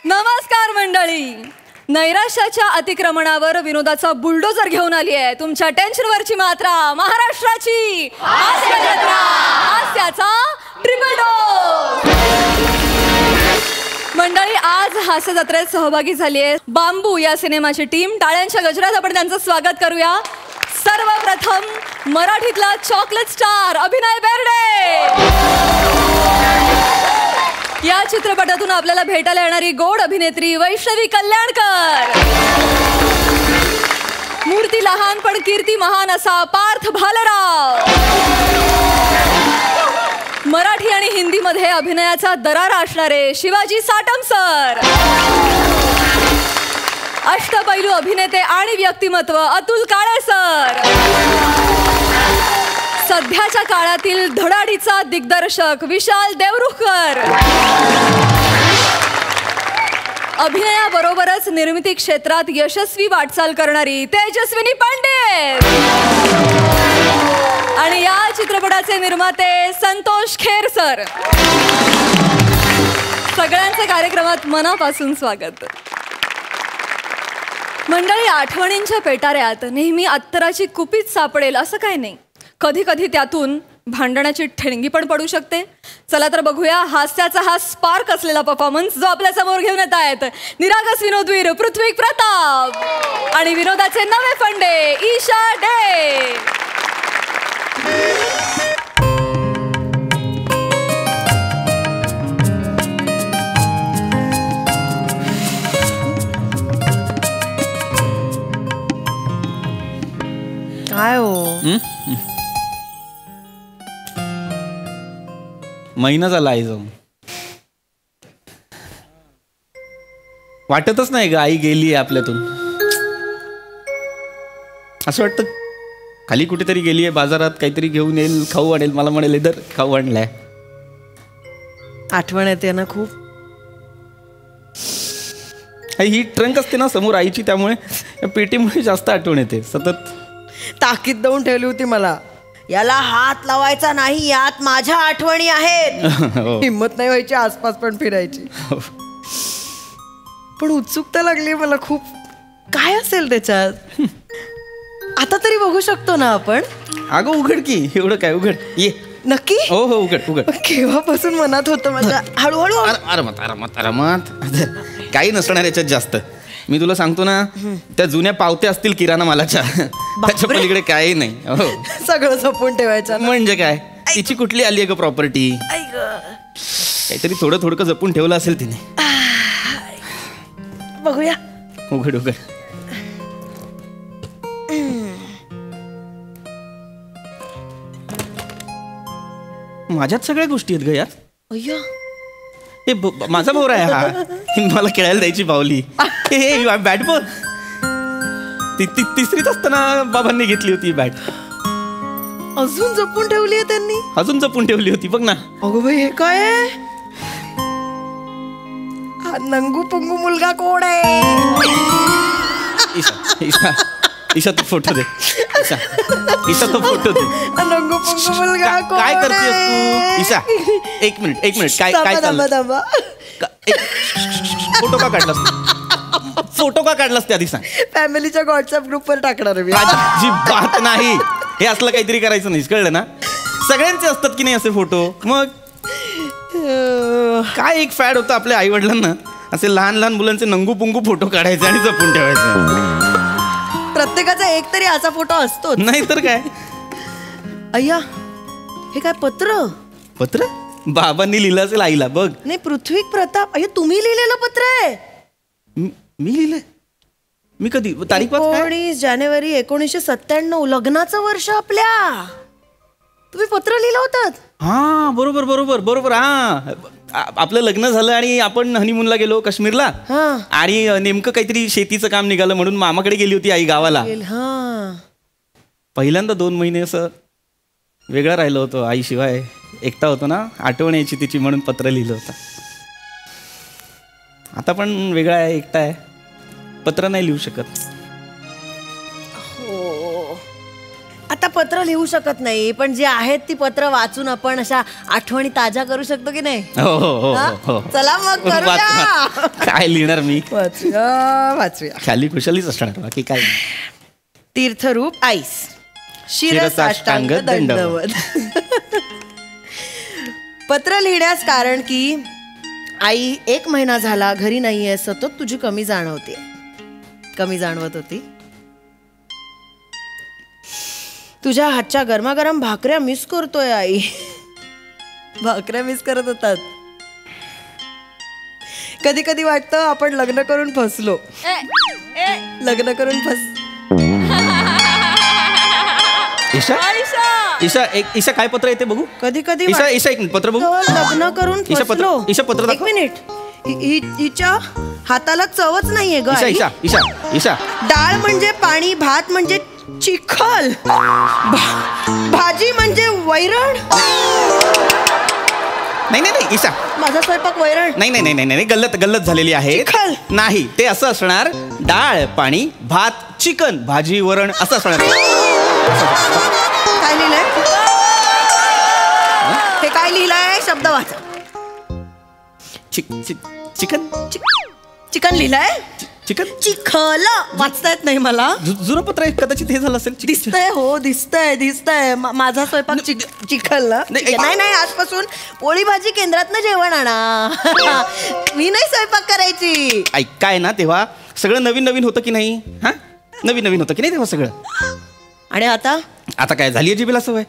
नमस्कार मंडळी. नैराश्याच्या अतिक्रमणावर विनोदाचा बुलडोजर घेऊन आली आहे तुमच्या टेन्शनवरची मात्रा, महाराष्ट्राची हास्य जत्रा, हास्याचा ट्रिपल डोस. मंडळी, आज हास्य जत्रेत सहभागी झाली आहे बांबू या सिनेमाची टीम. टाळ्यांच्या गजरात आपण त्यांचं स्वागत करूया. सर्वप्रथम मराठीतला चॉकलेट स्टार अभिनय बेर्डे. या चित्रपटातून आपल्याला भेटायला येणारी गोड अभिनेत्री वैष्णवी कल्याणकर. मूर्ती लहान पण कीर्ती महान असा पार्थ भालराव. मराठी आणि हिंदीमध्ये अभिनयाचा दरारा असणारे शिवाजी साटम सर. अष्टपैलू अभिनेते आणि व्यक्तिमत्व अतुल काळे सर. सध्याच्या काळातील धडाडीचा दिग्दर्शक विशाल देवरुखकर. अभिनयाबरोबरच निर्मिती क्षेत्रात यशस्वी वाटचाल करणारी तेजस्विनी पंडित. आणि या चित्रपटाचे निर्माते संतोष खेर सर. सगळ्यांचं कार्यक्रमात मनापासून स्वागत. मंडळी, आठवणींच्या पेटाऱ्यात नेहमी अत्तराची कुपीच सापडेल असं काय नाही. कधी कधी त्यातून भांडणाची ठेणगी पण पडू शकते. चला तर बघूया हास्याचा हा स्पार्क असलेला परफॉर्मन्स जो आपल्या समोर घेऊन येत आहेत निरागस विनोदवीर पृथ्वी प्रताप आणि विनोदाचे नवे फंडे ईशा डे. काय हो, महिना झाला आई जाऊन. वाटतच नाही ग आई गेली आपल्यातून. असं वाटतं खाली कुठेतरी गेली आहे, बाजारात काहीतरी घेऊन येईल, खाऊ आणेल, मला म्हणेल इधर खाऊ आणलाय. आठवण येते ना खूप. ही ट्रंक असते ना समोर आईची, त्यामुळे या पेटीमुळे जास्त आठवण येते सतत. ताकीद देऊन ठेवली होती मला, याला हात लावायचा नाही, यात माझ्या आठवणी आहेत. हिम्मत नाही व्हायची आसपास पण फिरायची. पण उत्सुकता लागली मला खूप, काय असेल त्याच्यात. आता तरी बघू शकतो ना आपण. अगं उघड की, एवढं काय, उघड ये. नक्की? हो हो उघड उघड. केव्हापासून मनात होतं माझ्या. हळूहळू आरामात आरामात आरामात. काही नसणार याच्यात जास्त. मी तुला सांगतो ना, त्या जुन्या पावत्या असतील किराणा मालाच्या, त्याच्या पलीकडे काही नाही. हो, सगळं जपून ठेवायचं. म्हणजे काय, तिची कुठली आली आहे ग प्रॉपर्टी. काहीतरी थोडं थोडं जपून ठेवलं असेल तिने. बघूया. उघड उघड. माझ्यात सगळ्या गोष्टी आहेत ग यार. अय्या, हे माझा भाऊ आहे हा. मला खेळायला द्यायची बावली. हे बॅट बॉल तिसरीत असताना बाबांनी घेतली होती बॅट. अजून जपून ठेवली आहे त्यांनी. अजून जपून ठेवली होती बघ ना. अगं बाई, हे काय आहे? हा नंगू पंगू मुलगा कोण आहे? ईशा ईशा ईशा तू फोटो दे. ईशा ईशा तो फोटो दे. नंगू पंगू मुलगा कोण? काय करतेस तू ईशा? एक मिनिट काय काय चाललं? फोटो का काढलास? फोटो का काढलास ते आधी सांग. फॅमिलीच्या व्हॉट्सअप ग्रुपवर टाकणार आहे मी. अजिबात नाही, हे असलं काहीतरी करायचं नाही, कळलं ना. सगळ्यांचे असतात की नाही असे फोटो. मग काय एक फॅड होतं आपल्या आई वडिलांना, असे लहान लहान मुलांचे नंगू पुंगू फोटो काढायचे आणि जपून ठेवायचे. प्रत्येकाचा एक तरी असा फोटो असतो. नाही तर काय. अय्या, हे काय पत्र? पत्र बाबांनी लिहिलं असेल आईला. बघ. नाही, पृथ्वी प्रताप. अय्या, तुम्ही लिहिलेलं पत्र आहे? मी लिहिलंय. मी कधी तारीख? 19 जानेवारी 1997, लग्नाचं वर्ष आपल्या. तुम्ही पत्र लिहिलं होतं? हा बरोबर बरोबर बरोबर. हा, आपलं लग्न झालं आणि आपण हनीमूनला गेलो काश्मीरला. आणि नेमकं काहीतरी शेतीचं काम निघालं म्हणून मामाकडे गेली होती आई गावाला. पहिल्यांदा 2 महिने असं वेगळं राहिलं होतं आईशिवाय. एकटा होतो ना, आठवण यायची तिची म्हणून पत्र लिहिलं होतं. आता पण वेगळा आहे, एकटा आहे, पत्र नाही लिहू शकत. हो, आता पत्र लिहू शकत नाही, पण जे आहेत ती पत्र वाचून आपण अशा आठवणी ताज्या करू शकतो की नाही? हो हो हो हा? हो चला मग करूया. काय लिहिणार मी? वाचूया. खाली खुशालीच असणार बाकी काय. तीर्थरूप आईस शिरसाष्टांग दंडवत. पत्र लिहिण्यास कारण की आई 1 महिना झाला घरी नाहीये, सतत तुझी कमी जाणवत होती. तुझ्या हातच्या गरमागरम भाकऱ्या मिस करतोय आई. भाकऱ्या मिस करत होतात. कधी कधी वाटतं आपण लग्न करून फसलो. ईशा ईशा ईशा काय पत्र येते बघू. कधी कधी ईशा ईशा एक पत्र बघू. लग्न करून ईशा पत्र फसलो. ईशा पत्र 1 मिनिट. हिच्या हाताला चवच नाहीये ग. ईशा ईशा ईशा ईशा डाळ म्हणजे पाणी, भात म्हणजे चिखल, भाजी म्हणजे वैरण. नाही नाही नाही ईशा, माझा स्वयंपाक वैरण. नाही नाही नाही नाही गल्लत झालेली आहे. चिखल. नाही ते असं असणार, डाळ पाणी भात चिकन भाजी वरण असं असणार. काय लिहिलंय हे? काय लिहिलंय? शब्द वाचा. चिकन चिकन लिहिलंय. चिकन चिखल वाचता येत नाही मला. जुनं पत्र आहे कदाचित हे झालं असेल. दिसतंय हो, दिसतंय. माझा स्वयंपाक चिखल ना. नाही, नाही आजपासून पोळी भाजी केंद्रातनं जेवण आणा. मी नाही स्वयंपाक करायची. ऐक काय ना, तेव्हा सगळं नवीन नवीन होतं की नाही. हा नवीन नवीन होतं की नाही तेव्हा सगळं. आणि आता काय झाली जिभेला सवय.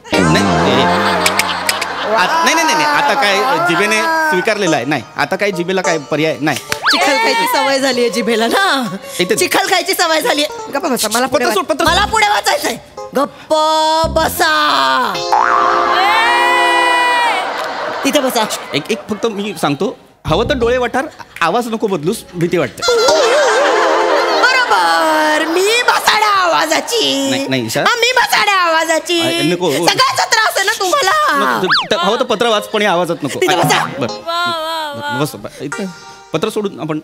नाही आता काय जिभेने स्वीकारलेलं आहे. नाही आता काय जिभेला काय पर्याय नाही. चिखल खायची सवय झाली आहे जिभेला ना. इथे- चिखल खायची सवय झाली आहे. गप्पा बसा. मला पुढे पत्र सोड, पत्र सोड. मला पुढे वाचायचंय. गप्प बसा. तिथे बसा. एक फक्त मी सांगतो, हवं तर डोळे वाटार, आवाज नको बदलूस, भीती वाटते. बरोबर. मी बसाड्या आवाजाची. नाही, ईशा. मी बसाड्या आवाजाची. नको. सगळ्याचा त्रास आहे ना तुम्हाला. हवं तर पत्र वाच, पण या आवाजात नको. तिथे बसा. बस इथं पत्र सोडून आपण.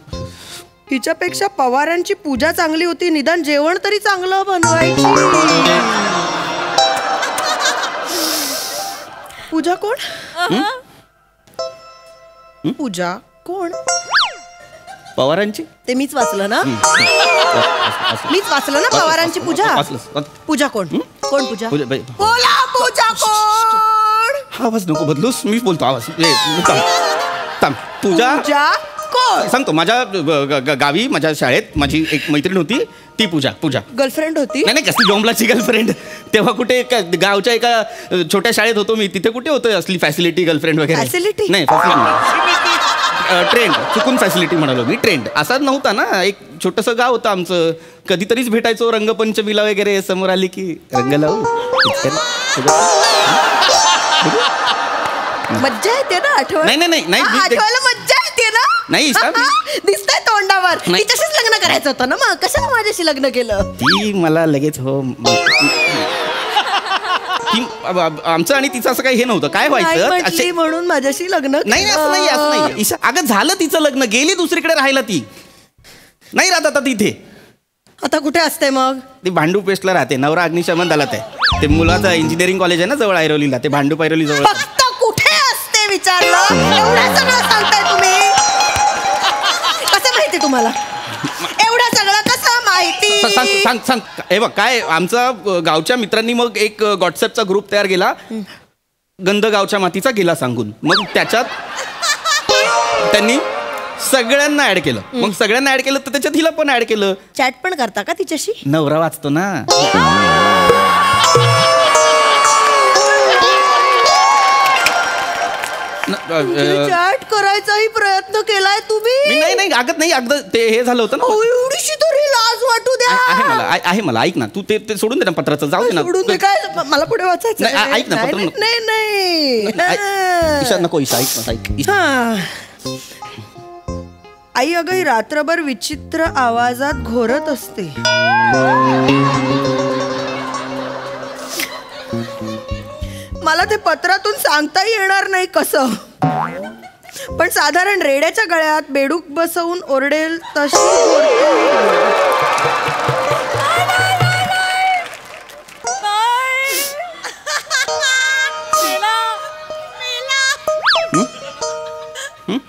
हिच्यापेक्षा पवारांची पूजा चांगली होती. निदान जेवण तरी चांगलं बनवायची. पूजा कोण? पूजा कोण? पवारांची. ते मीच वाचलं ना. मीच वाचलं ना पवारांची पूजा. पूजा कोण? कोण पूजा? बोला पूजा कोण? हा आवाज नको बदलूस, मी बोलतो आवाज. थांब. पूजा कोण? सांगतो. माझ्या गावी माझ्या शाळेत माझी एक मैत्रीण होती, ती पूजा. गर्लफ्रेंड होती? नाही कसली डोंबलाची गर्लफ्रेंड. तेव्हा कुठे गावच्या एका छोट्या शाळेत होतो मी, तिथे कुठे होतं असली फॅसिलिटी गर्लफ्रेंड वगैरे. फॅसिलिटी? नाही ट्रेंड, चुकून फॅसिलिटी म्हणालो मी. ट्रेंड असा नव्हता ना. एक छोटंसं गाव होतं आमचं. कधीतरीच भेटायचो. रंगपंचमीला वगैरे समोर आली की रंग लावू. मज्जा येते ना आठवण. नाही आठवायला मज्जा येते ना. नाही दिसतंय तोंडावर. नाही. तिच्याशीच लग्न करायचं होतं ना. मग कशाला माझ्याशी लग्न केलं? ती मला लगेच हो. आमचं आणि तिचं असं काही हे नव्हतं. काय व्हायचं म्हणून माझ्याशी लग्न. नाही असं नाही. अगं झालं तिचं लग्न, गेली दुसरीकडे राहायला. ती नाही राहत आता तिथे. आता कुठे असते मग? ती भांडू पेस्टला राहते. नवरा अग्निशमन दलात आहे. ते मुलाचं इंजिनिअरिंग कॉलेज आहे ना जवळ ऐरोलीला. ते भांडू पैरोली जवळ. फक्त कुठे असते विचारलं. एवढं सगळं सांगताय तुम्ही. कसं माहिती तुम्हाला एवढं सगळं? कसं माहिती? सांग. हे बघ काय, आमचा गावच्या मित्रांनी मग एक व्हॉट्सअपचा ग्रुप तयार केला. गंध गावच्या मातीचा गेला सांगून. मग त्याच्यात त्यांनी सगळ्यांना ऍड केलं. मग सगळ्यांना ऍड केलं तर त्याच्यात हिला पण ऍड केलं. चॅट पण करता का तिच्याशी? नवरा वाचतो ना. चॅट करायचाही प्रयत्न केलाय तुम्ही? नाही अगदी ते हे झालं होतं ना. एवढीशी तरी लाज वाटू द्या. आहे मला. ऐक ना, तू ते सोडून दे ना पत्राचं. जाऊ दे ना. सोडून दे काय? मला पुढे वाचायचं. ऐक ना पत्र. नाही. ईशा नको. ईशा ऐक. आई अगं ही रात्रभर विचित्र आवाजात घोरत असते. मला ते पत्रातून सांगता येणार नाही कसं, पण साधारण रेड्याच्या गळ्यात बेडूक बसवून ओरडेल तशी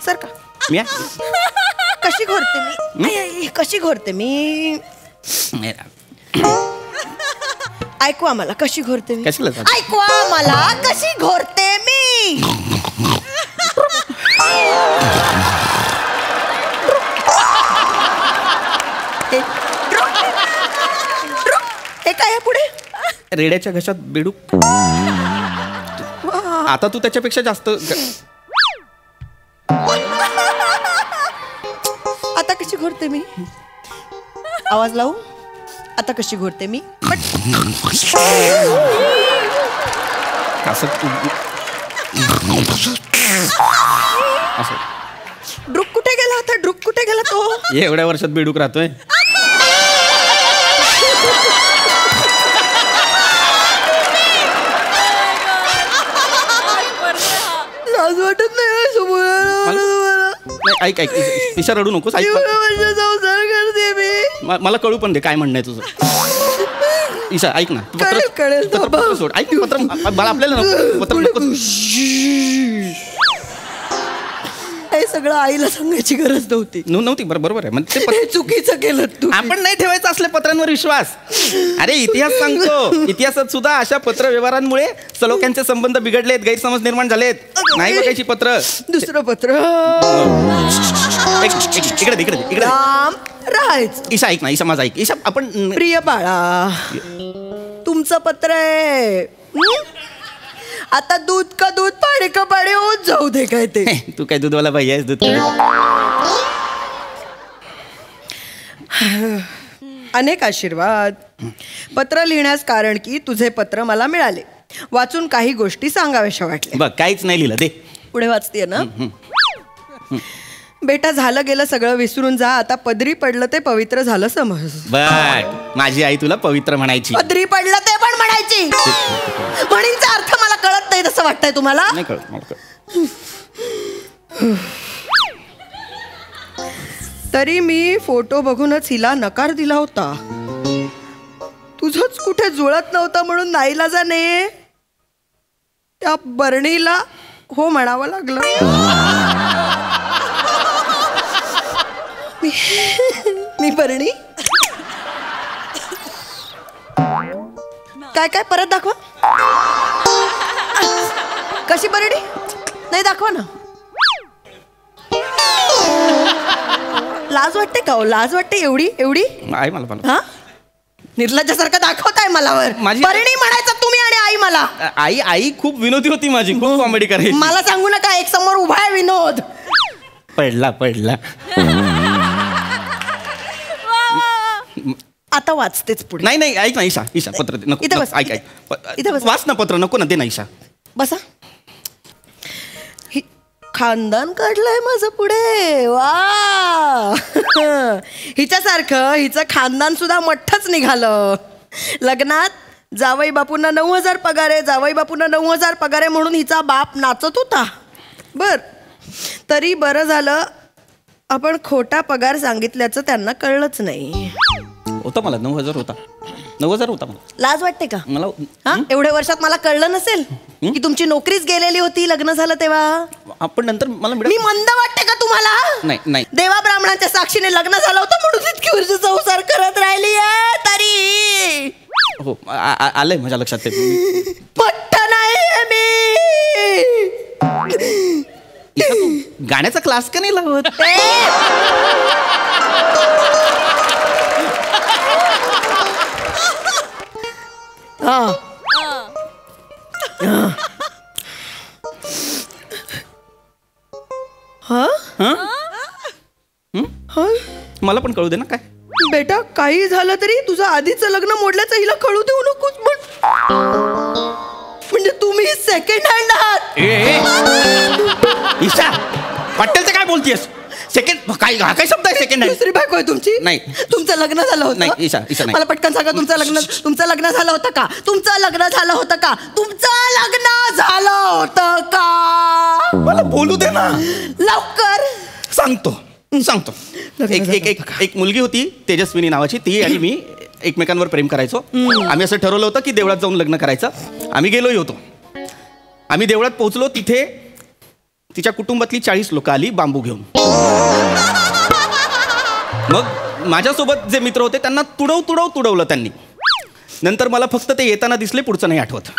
सर का मी कशी घोरते मी आई, आई, कशी घोरते मी ऐकवा मला कशी घोरते मी कशाला सांगू? ऐकवा मला कशी घोरते मी हे काय आहे पुढे रेड्याच्या घशात बेडूक. आता तू त्याच्यापेक्षा जास्त आता कशी घोरते मी आवाज लावू आता कशी घोरते मी असं असं ड्रुक कुठे गेला आता ड्रुक कुठे गेला तो एवढ्या वर्षात बेडूक राहतोय. लाज वाटत नाही ऐक ऐक ईशा रडू नकोस. ऐक संसार करते मी मला कळू पण दे काय म्हणणं आहे तुझं. ईशा ऐक ना. कळेल पत्र सोड. ऐक पत्र मला आपल्याला नको पत्र नको. हे सगळं आईला सांगायची गरज नव्हती. नव्हती. बरोबर आहे. म्हणजे हे चुकीचं केलं तू. आपण नाही ठेवायचं असल्या पत्रांवर विश्वास. अरे इतिहास सांगतो. इतिहासात सुद्धा अशा पत्र व्यवहारांमुळे सलोख्यांचे संबंध बिघडलेत, गैरसमज निर्माण झालेत. नाही बघायची पत्र. दुसरं पत्र इकडे राम राहायचं. ईशा ऐक ना. ईशा माझा ऐक. ईशा आपण प्रिय बाळा तुमचं पत्र आहे आता दूध का दूध पाणी का पाणी होत जाऊ दे काय ते. तू काय दूधवाला बाई आहेस. दूध अनेक आशीर्वाद. पत्र लिहिण्यास कारण की तुझे पत्र मला मिळाले. वाचून काही गोष्टी सांगाव्याशा वाटल्या. बघ काहीच नाही लिहिलं दे. पुढे वाचतेय ना. बेटा झालं गेलं सगळं विसरून जा. आता पदरी पडलं ते पवित्र झालं समज. बघ माझी आई तुला पवित्र म्हणायची. पदरी पडलं ते पण म्हणायची. म्हणींचा अर्थ मला कळत नाही तसं वाटतंय तुम्हाला. नाही कळत मला. तरी मी फोटो बघूनच हिला नकार दिला होता. तुझंच कुठे जुळत नव्हतं म्हणून नाईलाजाने त्या बरणीला हो म्हणावं लागलं. मी बरणी काय काय परत दाखवा. कशी बरणी नाही दाखवा ना. लाज वाटते का. लाज वाटते एवढी एवढी आई मला हा निर्लज्जासारखं दाखवताय मला वर. माझी बरणी म्हणायचं तुम्ही आणि आई मला. आई खूप विनोदी होती माझी. खूप कॉमेडी करायची. मला सांगू नका. एक समोर उभा आहे विनोद. पडला आता वाचतेच पुढे. नाही ऐक ना. ईशा पत्र दे. नको इथं बस. ऐक इथं बस. वाच ना पत्र. नको ना दे ना ईशा. बसा. खानदान काढलंय माझं पुढे. वा हिच्यासारखं हिचं खानदान सुद्धा मोठंच निघालं. लग्नात जावई बापूंना 9,000 पगार आहे. जावई बापूंना 9,000 पगार आहे म्हणून हिचा बाप नाचत होता. तरी बरं झालं आपण खोटा पगार सांगितल्याचं त्यांना कळलंच नाही. होता मला 9,000 होता. 9,000 होता मला. लाज वाटते का मला हा एवढ्या वर्षात मला कळलं नसेल की तुमची नोकरीच गेलेली होती लग्न झालं तेव्हा. आपण नंतर मला मी मंद वाटते का तुम्हाला. नाही देवा ब्राह्मणांच्या साक्षीने लग्न झालं होतं म्हणून इतकी वर्ष संसार करत राहिली आहे तरी. हो आलंय माझ्या लक्षात ते. पट्ट नाही मी. गाण्याचा क्लास का नाही लावत. मला पण कळू दे ना काय. बेटा काही झालं तरी तुझं आधीचं लग्न मोडल्याचं हिला कळू देऊ नकोस. म्हणजे तुम्ही सेकंड हँड आहात. ईशा पटेलचं काय बोलतेस. सेकंड काय शब्द आहे सेकंड हँड. दुसरी बायको आहे तुमची. नाही. तुमचं लग्न झालं होतं. नाही ईशा नाही. मला पटकन सांगा तुमचं लग्न झालं होतं का. तुमचं लग्न झालं होतं का. तुमचं लग्न झालं होतं का. मला बोलू दे ना लवकर. सांगतो एक मुलगी होती तेजस्विनी नावाची. ती आणि मी एकमेकांवर प्रेम करायचो. आम्ही असं ठरवलं होतं की देवळात जाऊन लग्न करायचं. आम्ही गेलोही होतो. आम्ही देवळात पोहोचलो. तिथे तिच्या कुटुंबातली 40 लोक आली बांबू घेऊन. मग माझ्यासोबत जे मित्र होते त्यांना तुडवलं त्यांनी. नंतर मला फक्त ते येताना दिसले, पुढचं नाही आठवत.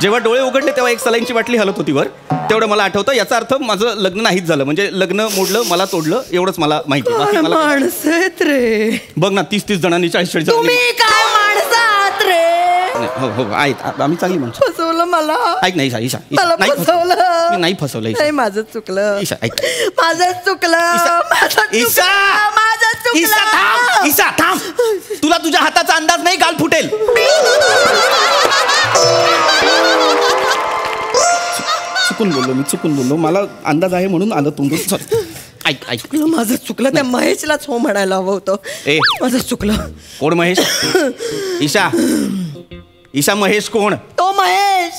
जेव्हा डोळे उघडले तेव्हा एक सलाईनची बाटली हलत होती वर, तेवढं मला आठवतं. याचा अर्थ माझं लग्न नाहीच झालं, म्हणजे लग्न मोडलं, मला तोडलं, एवढंच मला माहिती. बाकी मला माणसं आहेत रे. बघ ना, 30 जणांनी 40 जणांनी. तुम्ही काय माणसं आहात रे. हो हो आहेत, आम्ही चांगली माणसं. फसवलं मला. ऐक ना ईशा, ईशा मला नाही फसवलं. मी नाही फसवलं ईशा. नाही, माझं चुकलं. ईशा ऐक. माझंच चुकलं. ईशा, माझंच चुकलं. ईशा थांब, ईशा थांब. तुला तुझ्या हाताचा अंदाज नाही, गाल फुटेल. चुकून बोललो मला अंदाज आहे म्हणून आलं तुमचं. सॉरी. ऐक माझं चुकलं. त्या महेशलाच हो म्हणायला हवं होतं. ए माझं चुकलं. कोण महेश? ईशा महेश कोण? तो महेश.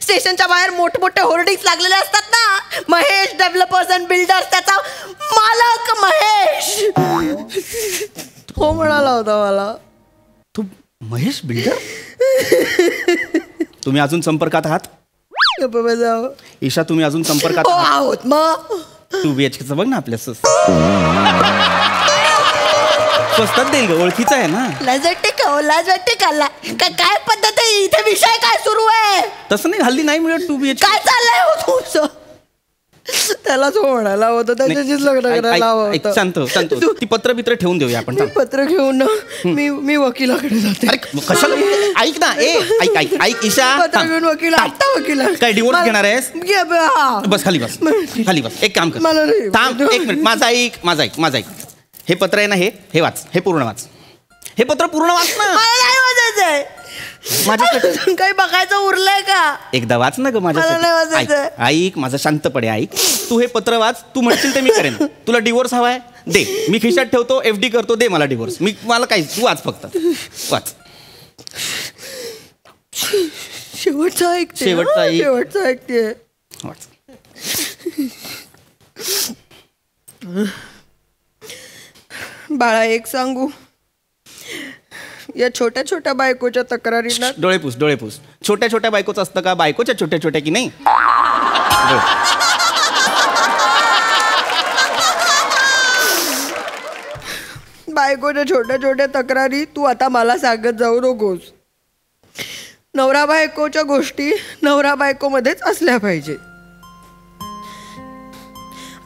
स्टेशनच्या बाहेर मोठमोठे होर्डिंग्स लागलेले असतात ना, महेश डेव्हलपर्स अँड बिल्डर्स, त्याचा मालक महेश हो म्हणाला होता मला. तू महेश बिल्डर? तुम्ही अजून संपर्कात आहात? ईशा तुम्ही अजून संपर्कात आहोत. मग 2 BHK बघ ना आपल्या स्वस्तात देईल ग, ओळखीचा आहे ना. लाज वाटते काय पद्धत आहे इथे? विषय काय सुरू आहे? तसं नाही, हल्ली नाही मिळत 2 BHK. काय चाललंय हो तुमचं? त्यालाच हो म्हणायला होतं, त्याच्याशीच लग्न करायला हवं होतं. शांत ती पत्र ठेवून देऊया आपण. पत्र घेऊन मी वकिलाकडे जाते. अरे कशाला? ऐक ना, ऐक ईशा. पत्र घेऊन वकील काय डिवोर्स घेणार आहेस? बस खाली बस. एक काम कर, थांब 1 मिनिट. माझा ऐक. हे पत्र आहे ना, हे वाच. हे पूर्ण वाच. हे पत्र पूर्ण वाच ना. नाही वाचायचंय. माझ्याकडे काही बघायचं उरलंय का? एकदा वाच ना ग माझ्यासाठी. ऐक माझं शांतपणे ऐक. तू हे पत्र वाच. तू म्हणशील ते मी करेन. तुला डिवोर्स हवाय दे, मी खिशात ठेवतो, FD करतो, दे मला डिवोर्स. मला काही, तू वाच फक्त वाच. शेवटचा ऐकते. वाच. बाळा, एक सांगू, या छोट्या बायकोच्या तक्रारींना. डोळे पुस. छोट्या बायकोचं असतं का? बायकोच्या छोट्या की नाही? बायकोच्या छोट्या तक्रारी तू आता मला सांगत जाऊ नकोस. नवरा बायकोच्या गोष्टी नवरा बायकोमध्येच असल्या पाहिजे.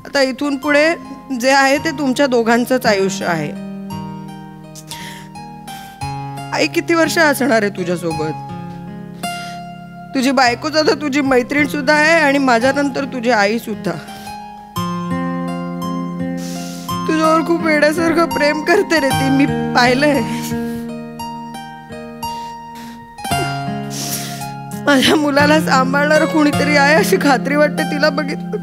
आता इथून पुढे जे आहे ते तुमच्या दोघांचंच आयुष्य आहे. आई किती वर्ष असणार आहे तुझ्यासोबत? तुझी बायकोच आता तुझी मैत्रीण सुद्धा आहे आणि माझ्यानंतर तुझी आई सुद्धा. तुझ्यावर खूप वेड्यासारखं प्रेम करते रे ती, मी पाहिलंय. माझ्या मुलाला सांभाळणार कोणीतरी आहे अशी खात्री वाटते तिला बघितलं.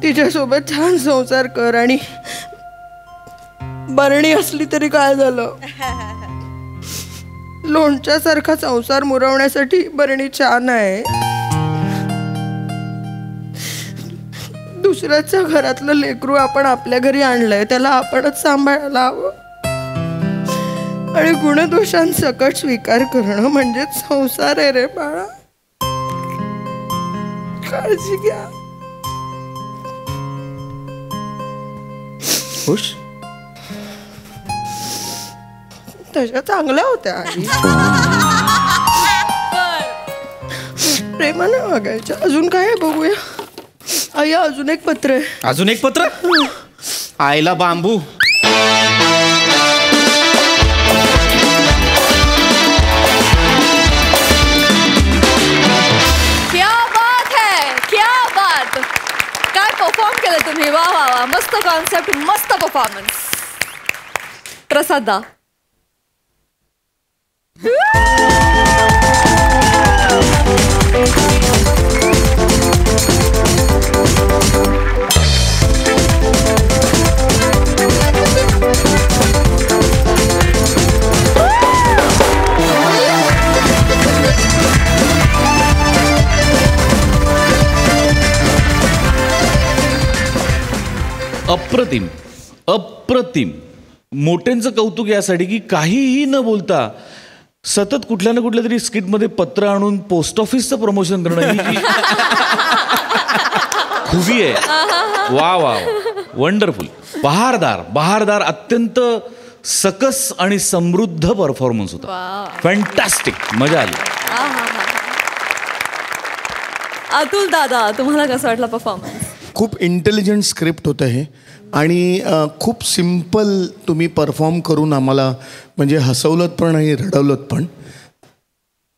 तिच्यासोबत छान संसार कर. आणि बरणी असली तरी काय झालं, लोणच्यासारखा संसार मुरवण्यासाठी बरणी छान आहे. दुसऱ्याच्या घरातलं लेकरू आपण आपल्या घरी आणलंय, त्याला आपणच सांभाळायला हवं. आणि गुणदोषांसकट स्वीकार करणं म्हणजेच संसार आहे रे बाळा. काळजी घ्या. खुश? तशा चांगल्या होत्या प्रेमाने वागायच्या. अजून काय आहे बघूया. आई, अजून एक पत्र आहे. अजून एक पत्र? आईला बांबू. काय परफॉर्म केलं तुम्ही. वा वा वा, मस्त कॉन्सेप्ट, मस्त परफॉर्मन्स. प्रसाद दा. अप्रतिम. मोठ्यांचं कौतुक यासाठी की काहीही न बोलता सतत कुठल्या ना कुठल्या तरी स्किटमध्ये पत्र आणून पोस्ट ऑफिसचं प्रमोशन करणं ही जी खूबी आहे. वा वा वंडरफुल. बहारदार अत्यंत सकस आणि समृद्ध परफॉर्मन्स होता. फॅन्टॅस्टिक. मजा आली. अतुल दादा, तुम्हाला कसं वाटलं परफॉर्मन्स? खूप इंटेलिजंट स्क्रिप्ट होतं हे आणि खूप सिम्पल तुम्ही परफॉर्म करून आम्हाला म्हणजे हसवलत पण आणि रडवलत पण.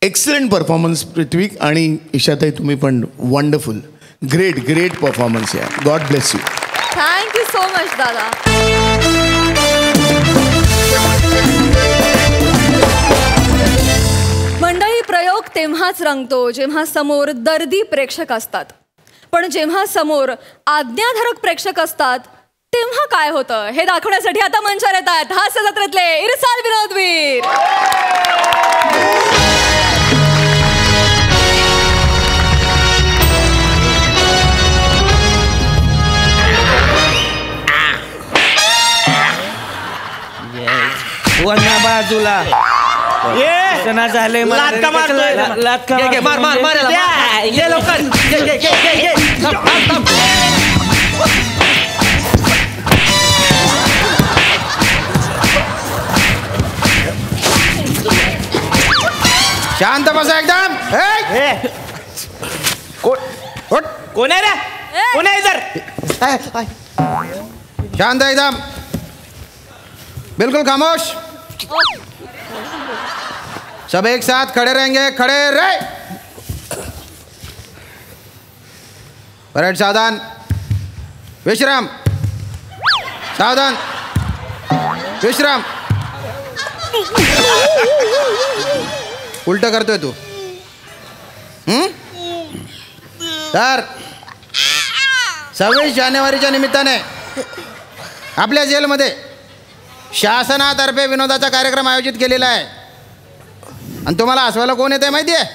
एक्सलंट परफॉर्मन्स पृथ्वी आणि ईशाताई, तुम्ही पण वंडरफुल. ग्रेट परफॉर्मन्स या. God bless you. Thank you so much दादा. मंडळी, प्रयोग तेव्हाच रंगतो जेव्हा समोर दर्दी प्रेक्षक असतात, पण जेव्हा समोर आज्ञाधारक प्रेक्षक असतात तेव्हा काय होतं हे दाखवण्यासाठी आता मंचावर येत आहेत हास्य जत्रेतले इरसाल विनोदवीर. बाजूला झाले शांत बसा एकदम. कोण आहे रे? कोण आहे इधर? शांत एकदम. बिल्कुल खामोश. सब एक साथ खड़े रहेंगे. खड़े रहे. परेड सावधान. विश्राम. सावधान. विश्राम. उलट करतोय तू. तर 26 जानेवारीच्या निमित्ताने आपल्या जेलमध्ये शासनातर्फे विनोदाचा कार्यक्रम आयोजित केलेला आहे. आणि तुम्हाला हसवायला कोण येते माहिती आहे?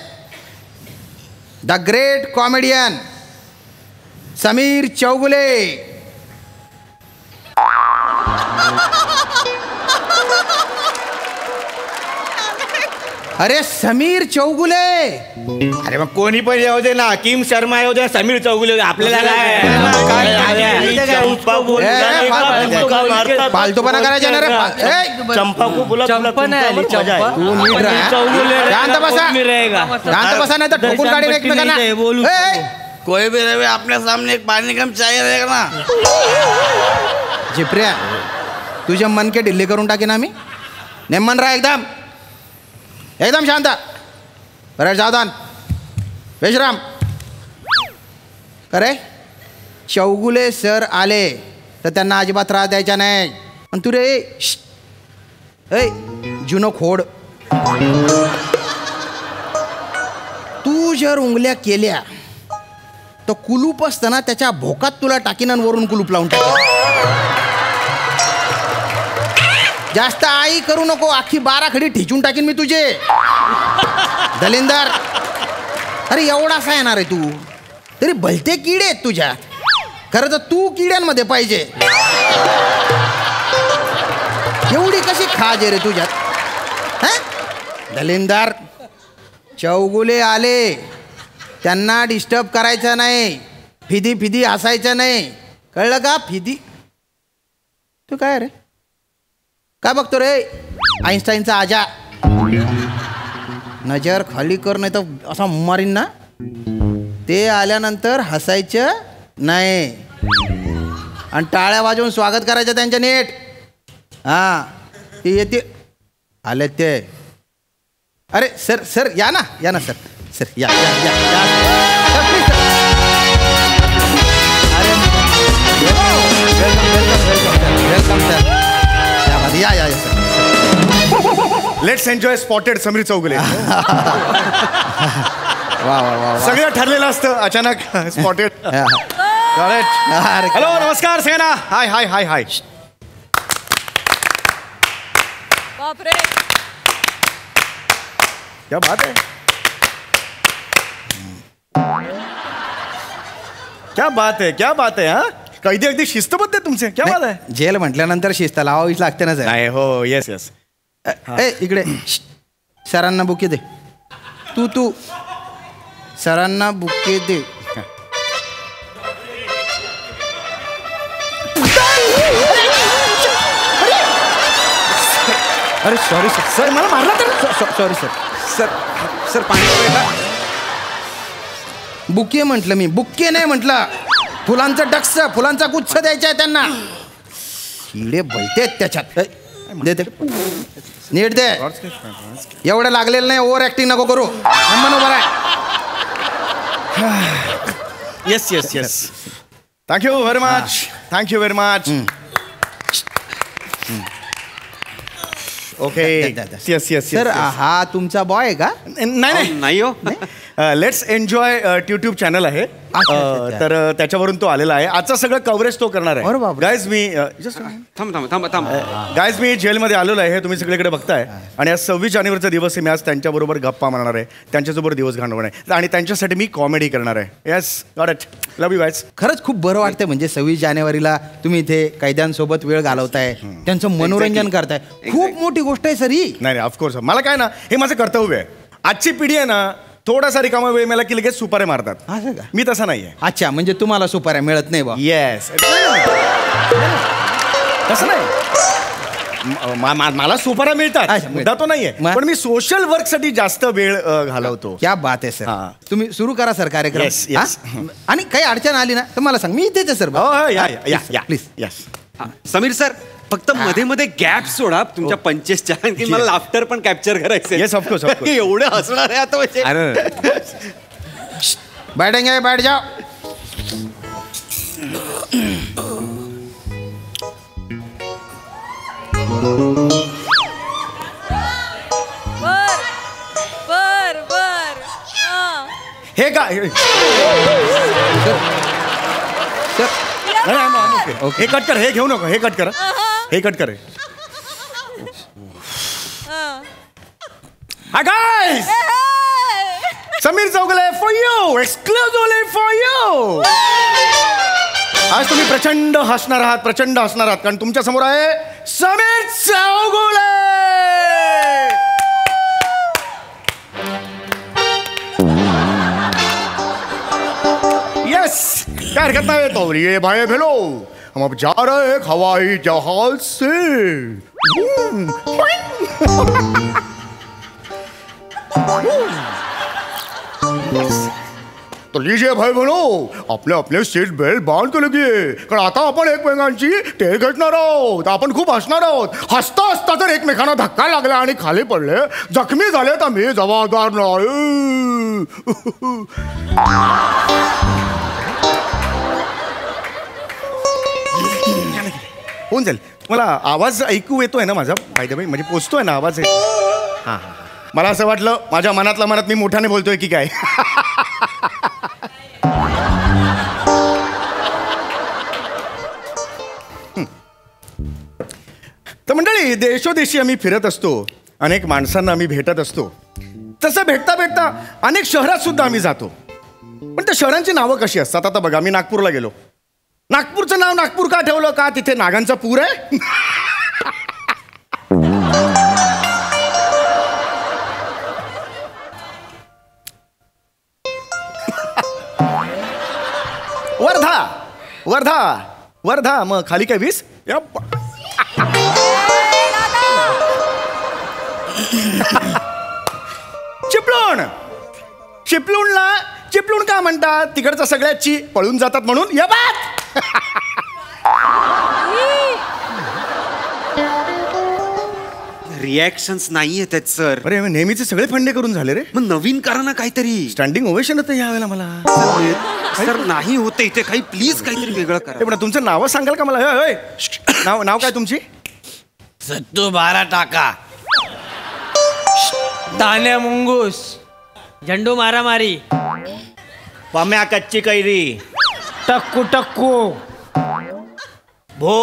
The great comedian Sameer Chougule. अरे समीर चौगुले. अरे मग कोणी पण येऊ दे ना, हकीम शर्मा येऊ दे, समीर चौगुले येऊ दे, आपल्याला फालतूपणा करायचा ना रे. चंपा को बोला तू नीट राहा. शांत बसा. शांत बसा नाही तर ठोकून काढेल एकमेकांना. कोई भी रहे अपने सामने एक पानी कम चाहिए रहेगा ना. जिप्रिया, तुझे मन के ढिल्ले करून टाकेन आम्ही. नेमन राहा एकदम. एकदम शांत. बरं सावधान. विश्राम. अरे चौगुले सर आले तर त्यांना अजिबात त्रास द्यायचा नाही. आणि तू रे ए जुनो खोड, तू जर उंगल्या केल्या तर कुलूप असताना त्याच्या भोकात तुला टाकीन आणि वरून कुलूप लावून टाकेन. जास्त आई करू नको. अख्खी 12 खडी ठिचून टाकीन मी तुझे. दलिंदर, अरे एवढासा येणार आहे तू तरी भलते किडे आहेत तुझ्यात. खरं तर तू किड्यांमध्ये पाहिजे. एवढी कशी खाज आहे रे तुझ्यात? दलिंदर, चौगुले आले, त्यांना डिस्टर्ब करायचं नाही. फिदी हसायचं नाही, कळलं का? फिदी. तू काय रे काय बघतो रे? आईन्स्टाईनचा आजा. नजर खाली कर नाही तर असा मारीन ना. ते आल्यानंतर हसायचं नाही आणि टाळ्या वाजवून स्वागत करायचं त्यांच्या नीट. हां, ते येते. आले ते. अरे सर या ना सर या. Sir please sir. अरे वेलकम सर. या sir. Let's enjoy spotted Sameer Chougule. वा. सगळं ठरलेलं असतं, अचानक स्पॉटेड. हॅलो, नमस्कार सेना. हाय. बापरे, क्या बात है. क्या बात है. हा, कैदी अगदी शिस्तबद्ध आहे तुमचे. क्या बात आहे. जेल म्हटल्यानंतर शिस्त लावावीच लागते ना सर. नाही हो. येस. इकडे सरांना बुके दे. तू सरांना बुके दे. अरे सॉरी सर मला मारला तर सॉरी सर पाणी बुके म्हटलं मी, बुके नाही म्हटलं. फुलांचं डक्स, फुलांचा गुच्छ द्यायचा आहे त्यांना. किडे बोलतेत त्याच्यात. देते नीट दे. एवढं लागलेलं नाही, ओव्हर ऍक्टिंग नको करू. बरोबर आहे. Yes thank you very much. Okay yes sir हा तुमचा बॉय आहे का? नाही हो. लेट्स एन्जॉय यूट्यूब चॅनल आहे. अच्छा. तर त्याच्यावरून तो आलेला आहे. आजचं सगळं कव्हरेज तो करणार अरे आहे. बापरे. गाईज मी थांब. गाईज मी जेलमध्ये आलेलो आहे, हे तुम्ही सगळीकडे बघताय. आणि आज 26 जानेवारीचा दिवस आहे. मी आज त्यांच्याबरोबर गप्पा मारणार आहे, त्यांच्यासोबत दिवस घालवणार आहे आणि त्यांच्यासाठी मी कॉमेडी करणार आहे. Yes got it. Love you guys. खरंच खूप बरं वाटतंय. म्हणजे 26 जानेवारीला तुम्ही इथे कैद्यांसोबत वेळ घालवताय, त्यांचं मनोरंजन करताय. खूप मोठी गोष्ट आहे सर ही. नाही ऑफकोर्स मला काय ना, हे माझं कर्तव्य आहे. आजची पिढी आहे ना, थोडासा रिकामा वेळ मिळाला की लगेच सुपारे मारतात. असं का? मी तसा नाही आहे. अच्छा, म्हणजे तुम्हाला सुपाऱ्या मिळत नाही बा? येस तसं नाही. मला सुपाऱ्या मिळतात, अच्छा, मुद्दा तो नाहीये. पण मी सोशल वर्क साठी जास्त वेळ घालवतो. क्या बात आहे सर. हा. तुम्ही सुरू करा सर कार्यक्रम. Yes, yes. हा? आणि काही अडचण आली ना तर मला सांग, मी इथेच आहे सर. हो या प्लीज. यस. समीर सर फक्त मध्ये मध्ये गॅप सोडा तुमच्या पंचेसच्या, की मला लाफ्टर पण कॅप्चर करायचं. येस ऑफकोर्स एवढं हसणार आहे आता म्हणजे. बैठेंगे, बैठ जाओ. बर हे काय हे कट कर. हे घेऊ नको. हे कट कर. हे कट कर. Hi guys, Sameer Chougule for you, exclusively for you. आज तुम्ही प्रचंड हसणार आहात, कारण तुमच्या समोर आहे समीर चौगुले. यस, क्या हरकत नहीं है. तो ये भाई भेलो, हम अब जा रहे हैं हवाई जहाज से. तो लीजिए भाई बहनो, अपने अपने सीट बेल्ट बांध के लगिए, कारण आता आपण एकमेकांची टेल घेणार आहोत. आपण खूप हसणार आहोत. हसता हसता जर एकमेकांना धक्का लागला आणि खाली पडले, जखमी झाले तर मी जबाबदार नाही. होऊन जाईल. मला आवाज ऐकू येतोय ना माझा? फायदा बाई म्हणजे पोचतोय ना आवाज? हां मला असं वाटलं माझ्या मनातल्या मनात मी मोठ्याने बोलतोय की काय. तर मंडळी, देशोदेशी आम्ही फिरत असतो, अनेक माणसांना आम्ही भेटत असतो. तसं भेटता भेटता अनेक शहरात सुद्धा आम्ही जातो. पण त्या शहरांची नावं कशी असतात? आता बघा, मी नागपूरला गेलो. नागपूरचं नाव नागपूर का ठेवलं? का तिथे नागांचा पूर आहे? वर्धा वर्धा वर्धा. मग खाली काय 20? चिपळूण. चिपळूण का म्हणतात? तिकडचं सगळ्याची पळून जातात म्हणून. या बात. रिॲक्शन्स नाहीये त्यात सर. अरे नेहमीचे सगळे फंडे करून झाले रे. मग नवीन करा ना काहीतरी. स्टँडिंग ओवेशन होतं यावेळेला मला. सर नाही होते इथे काही, प्लीज काहीतरी वेगळं करा. पण तुमचं नाव सांगाल का मला? नाव काय तुमची? सत्तू 12 टाका. तान्या मुंगूस, झंडू मारामारी, पम्या कच्ची कैरी, टक्कू टक्कू, भो.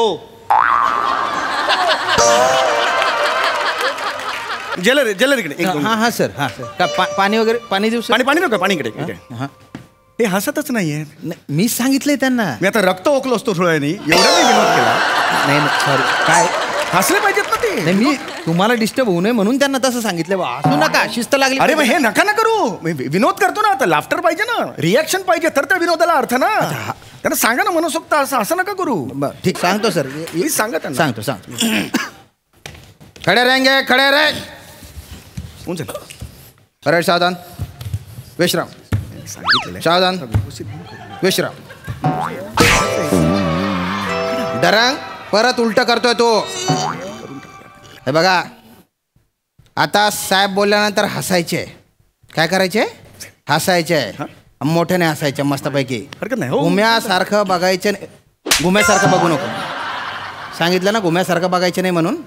जेलर इकडे. हा सर. हा सर. का पाणी वगैरे? पाणी देऊ सर? पाणी नको. पाणी इकडे. हा. ते हसतच नाहीये. मी सांगितलंय त्यांना. मी आता रक्त ओकलो असतो थोड्या वेळाने. एवढा मी विनोद केला. नाही सॉरी. काय हसले पाहिजेत ना ते. ते. नाही मी तुम्हाला डिस्टर्ब होऊ नये म्हणून त्यांना तसं सांगितलं बा असू नका शिस्त लागली अरे मग हे नका ना करू. विनोद करतो ना आता, लाफ्टर पाहिजे ना, रिॲक्शन पाहिजे तर त्या विनोदाला अर्थ ना. त्यांना सांगा ना मनसोक्त असं नका करू. ठीक सांगतो सर प्लीज सांगा त्यांना. सांगतो खडे रहेंगे खडे रे. अरे सावधान विश्राम. सावधान विश्राम. डरंग परत उलट करतोय तो. हे बघा आता साहेब बोलल्यानंतर हसायचे. काय करायचे? हसायचे. मोठ्याने हसायचे मस्तपैकी. हरकत नाही. गुम्यासारखं बघायचं नाही. गुम्यासारखं बघू नको सांगितलं ना. गुम्यासारखं बघायचं नाही म्हणून.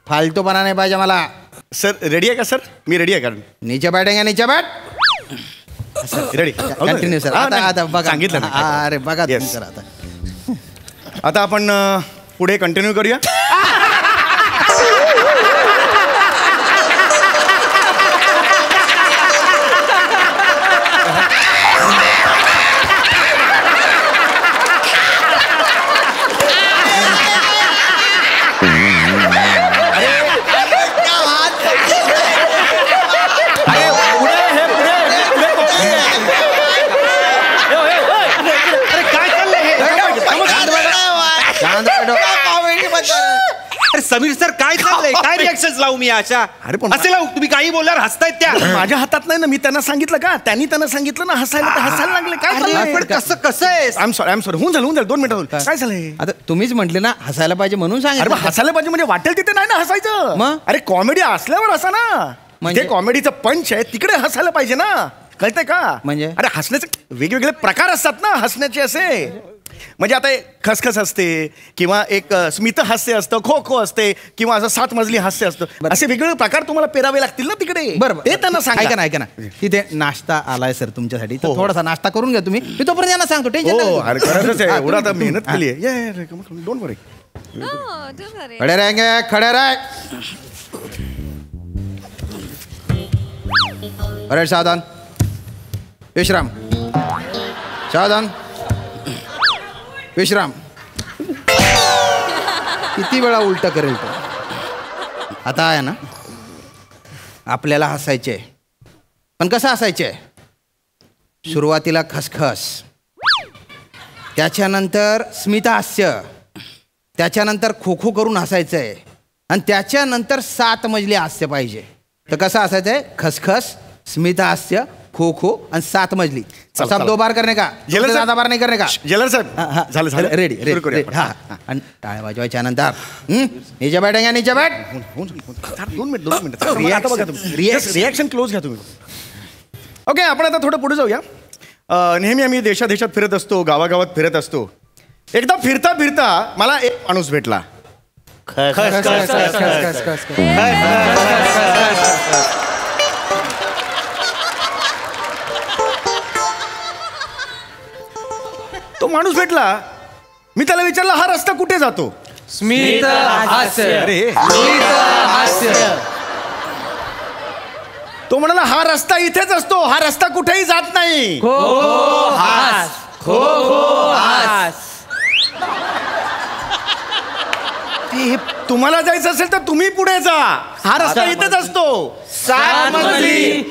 फालतूपणा नाही पाहिजे मला. सर रेडी आहे का सर? मी रेडी आहे कारण नीचे बैठेंगे नीचे बैठ. Ready continue sir. आता बघा सांगितलं ना. अरे बघा Yes. सर आता आपण पुढे कंटिन्यू करूया. अरे समीर सर काय चाललंय? काय रिॲक्शन लावू मी अशा? अरे पण असे लावू तुम्ही काही बोलल्यावर हसतायत त्या. माझ्या हातात नाही ना. मी त्यांना सांगितलं का? त्यांनी त्यांना सांगितलं ना हसायला, तर हसायला लागले. काय झालंय? पण कसं आहे? आय एम सॉरी होऊन झालं 2 मिनिटं. काय झालंय? आता तुम्हीच म्हटले ना हसायला पाहिजे म्हणून अरे सांगितलं. मग हसायला पाहिजे म्हणजे वाटेल तिथे नाही ना हसायचं. मग? अरे कॉमेडी असल्यावर हसा ना. म्हणजे कॉमेडीचं पंच आहे तिकडे हसायला पाहिजे ना. कळतंय का? म्हणजे? अरे हसण्याचे वेगवेगळे प्रकार असतात ना हसण्याचे असे. म्हणजे आता खसखस असते किंवा एक स्मित हास्य असतं, खो खो असते किंवा असं 7 मजली हास्य असतं. असे वेगवेगळे प्रकार तुम्हाला पेरावे लागतील ना तिकडे. बरोबर ते त्यांना सांगा. ऐका ना तिथे नाश्ता आलाय सर तुमच्यासाठी. तर थोडासा नाश्ता करून घ्या तुम्ही. मी तोपर्यंत यांना सांगतो. हो अरे खरंच आहे. एवढा आता मेहनत केली आहे. डोंट वरी. खडे रहेंगे खडे रहे. अरे सावधान विश्राम. सावधान विश्राम. किती वेळा उलट करेल तो. आता आहे ना आपल्याला हसायचे. पण कसं हसायचे? सुरुवातीला खसखस, त्याच्यानंतर स्मितहास्य, त्याच्यानंतर खोखो करून हसायचंय आणि त्याच्यानंतर 7 मजली हास्य पाहिजे. तर कसं हसायचंय? खसखस, स्मितहास्य, खो खो आणि 7 मजली. सब 2 बार करणे का? ज्यादा बार नाही करणे का? जेलर साहेब झालं रेडी रेडी. हा आणि टाळ्या वाजवायच्या नंतर नीचे बैठेंगे नीचे बैठ. 2 मिनिट रिॲक्शन क्लोज घ्या तुम्ही. ओके आपण आता थोडं पुढे जाऊया. नेहमी आम्ही देशादेशात फिरत असतो, गावागावात फिरत असतो. एकदा फिरता फिरता मला एक माणूस भेटला. तो माणूस भेटला. मी त्याला विचारला हा रस्ता कुठे जातो? स्मित हास्य. अरे हास्य. तो म्हणाला हा रस्ता इथेच असतो, हा रस्ता कुठेही जात नाही. खो हास. खो हास. तुम्हाला जायचं असेल तर तुम्ही पुढे जा. हा रस्ता इथेच असतो. 7 मजली.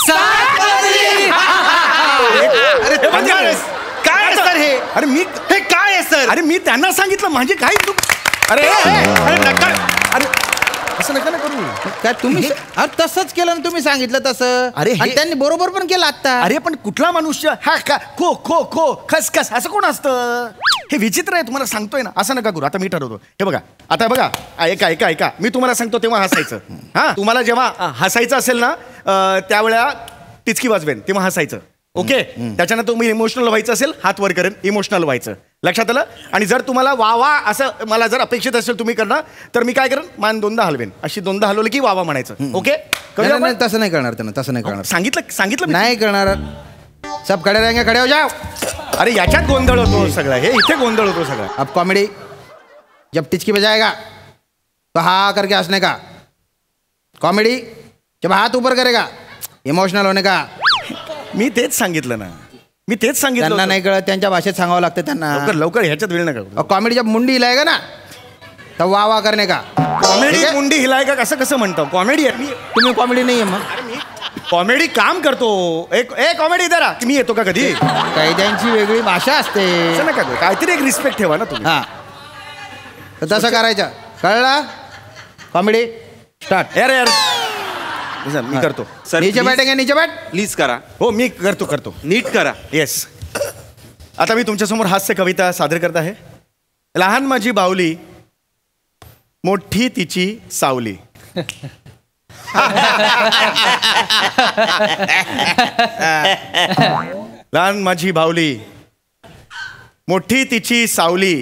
7 मजली. काय सर हे? अरे मी हे काय आहे सर? अरे मी त्यांना सांगितलं माझे काही अरे नका. अरे असं नका ना करू. काय तुम्ही तसंच केलं ना तुम्ही सांगितलं तसं. अरे आणि त्यांनी बरोबर पण केलं आता. अरे पण कुठला मनुष्य हा का खो खो खो खसखस असं कोण असतं? हे विचित्र आहे. तुम्हाला सांगतोय ना असं नका करू. आता मी ठरवतो. हे बघा आता बघा ऐका मी तुम्हाला सांगतो तेव्हा हसायचं. हा तुम्हाला जेव्हा हसायचं असेल ना त्यावेळेला टिचकी वाजवेन तेव्हा हसायचं. ओके. त्याच्यानंतर तुम्ही इमोशनल व्हायचं असेल हात वर करेन. इमोशनल व्हायचं. लक्षात आलं? आणि जर तुम्हाला वा असं मला जर अपेक्षित असेल तुम्ही करणार तर मी काय करेन मान 2दा हलवेन. अशी 2दा हलवलं की वावा म्हणायचं. ओके. नाही, तसं नाही करणार त्यांना. तसं नाही करणार. सांगितलं नाही करणार. सब खडे रहेंगे खडे हो जाओ. अरे याच्यात गोंधळ होतो सगळा. हे इथे गोंधळ होतो सगळा. अब कॉमेडी जब टिचकी बजाएगा तो हा करके हंसने का. कॉमेडी जब हाथ ऊपर करेगा इमोशनल होने का. मी तेच सांगितलं ना. मी तेच सांगितलं. त्यांना नाही कळत. त्यांच्या भाषेत सांगावं लागतं त्यांना. लवकर ह्याच्यात वेळ नका. कॉमेडी जब मुंडी हिलाएगा ना तर वा वा करणे का कॉमेडी मुंडी हिलाय का कसं म्हणतो कॉमेडी आहे तुम्ही कॉमेडी नाही आहे मग कॉमेडी काम करतो एक कॉमेडी जरा मी येतो का कधी कैद्यांची वेगळी भाषा असते असं नका करू. काहीतरी एक रिस्पेक्ट ठेवा ना तुम्ही हा तर तसं करायचं कळला कॉमेडी स्टार्ट यार यार मी करतो सर नीचे बैठेंगे नीचे बैठ प्लीज करा हो मी करतो नीट करा. येस आता मी तुमच्यासमोर हास्य कविता सादर करत आहे. लहान माझी बावली मोठी तिची सावली. लहान माझी बावली मोठी तिची सावली.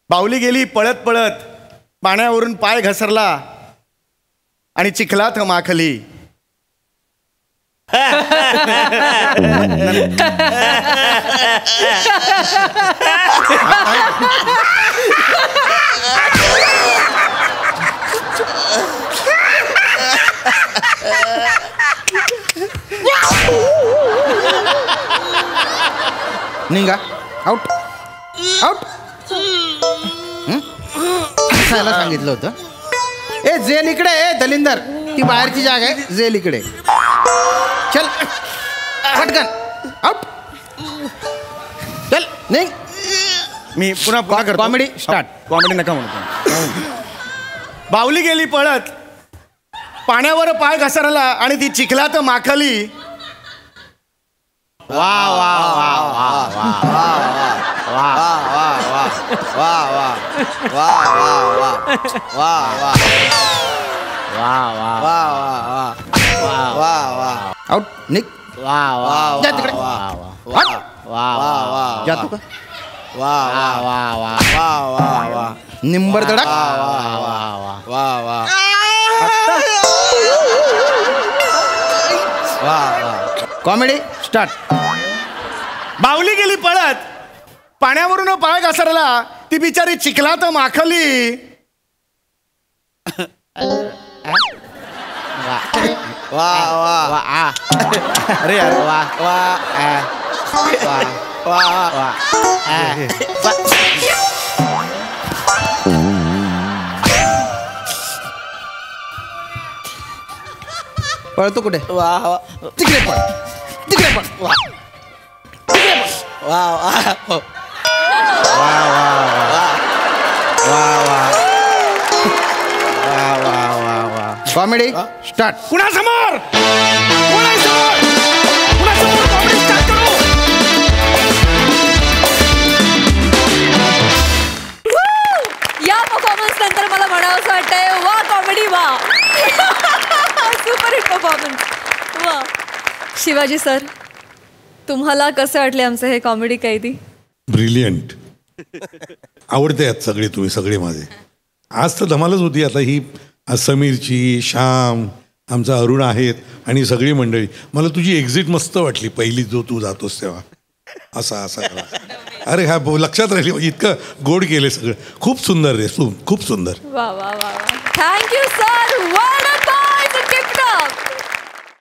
बावली गेली पळत पळत पाण्यावरून पाय घसरला आणि चिखलात माखली. निघा आउट आउट सांगायला सांगितलं होतं ए जेल इकडे ए दलिंदर ती बाहेरची जागा आहे जेल इकडे चल पटकन आउट चल निघ मी पुन्हा करतो कॉमेडी स्टार्ट कॉमेडी नका म्हणतो. बावली गेली पळत पाण्यावर पाय घसरला आणि ती चिखलात माखली. वा वा वा वा वा वा वा वा वा वा आउट निक वा वा जा तिकडे वा वा वा वा जा तू का वा वा वा वा वा वा वा निंबर धडक वा वा वा वा वा वा कॉमेडी स्टार्ट. बावली गेली पळत पाण्यावरून पाय घसरला ती बिचारी चिखलात माखली. वा वा वा अरे यार वा वा वा वा पळतो कुठे वा वा तिकडे पळ तिकडे पळ वा तिकडे पळ वा वा वा वा वा वा वा वा कॉमेडी स्टार्ट. कुणासमोर कॉमेडी स्टार्ट करू. या परफॉर्मन्स नंतर मला म्हणावंसं वाटतंय वा कॉमेडी वा. सुपर हिट परफॉर्मन्स वा. शिवाजी सर तुम्हाला कसे वाटले आमचे हे कॉमेडी कैदी? ब्रिलियंट आवडते आहेत सगळे तुम्ही सगळे माझे. आज तर धमालच होती. आता ही समीरची श्याम आमचा अरुण आहेत आणि सगळी मंडळी. मला तुझी एक्झिट मस्त वाटली पहिली जो तू जातोस तेव्हा असा असा अरे हा लक्षात राहिली इतकं गोड केले सगळं. खूप सुंदर रे खूप सुंदर. वा वा वा थँक्यू सर.